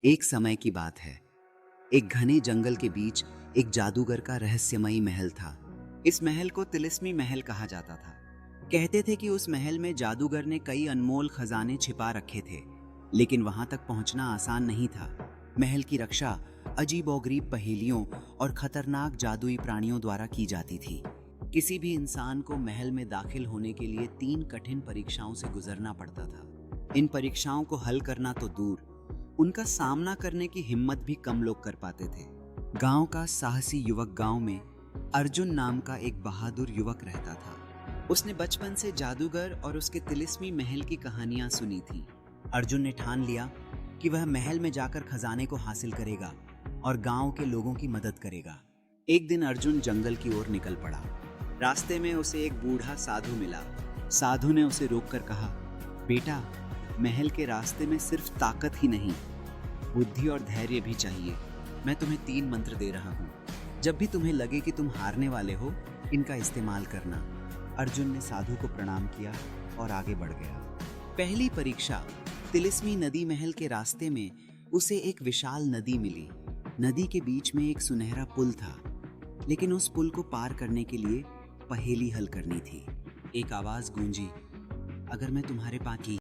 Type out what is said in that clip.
एक समय की बात है। एक घने जंगल के बीच एक जादूगर का रहस्यमयी महल था। इस महल को तिलिस्मी महल कहा जाता था। कहते थे कि उस महल में जादूगर ने कई अनमोल खजाने छिपा रखे थे, लेकिन वहां तक पहुंचना आसान नहीं था। महल की रक्षा अजीबोगरीब पहेलियों और खतरनाक जादुई प्राणियों द्वारा की जाती थी। किसी भी इंसान को महल में दाखिल होने के लिए 3 कठिन परीक्षाओं से गुजरना पड़ता था। इन परीक्षाओं को हल करना तो दूर, उनका सामना करने की हिम्मत भी कम लोग कर पाते थे। गांव का साहसी युवक गांव में अर्जुन नाम का एक बहादुर युवक रहता था। उसने बचपन से जादूगर और उसके तिलिस्मी महल की कहानियां सुनी थी। अर्जुन ने ठान लिया कि वह महल में जाकर खजाने को हासिल करेगा और गांव के लोगों की मदद करेगा। एक दिन अर्जुन जंगल की ओर निकल पड़ा। रास्ते में उसे एक बूढ़ा साधु मिला। साधु ने उसे रोककर कहा, बेटा, महल के रास्ते में सिर्फ ताकत ही नहीं, बुद्धि और धैर्य भी चाहिए। मैं तुम्हें 3 मंत्र दे रहा हूँ। जब भी तुम्हें लगे कि तुम हारने वाले हो, इनका इस्तेमाल करना। अर्जुन ने साधु को प्रणाम किया और आगे बढ़ गया। पहली परीक्षा, तिलिस्मी नदी महल के रास्ते में उसे एक विशाल नदी मिली। नदी के बीच में एक सुनहरा पुल था, लेकिन उस पुल को पार करने के लिए पहेली हल करनी थी। एक आवाज गूंजी, अगर मैं तुम्हारे पास की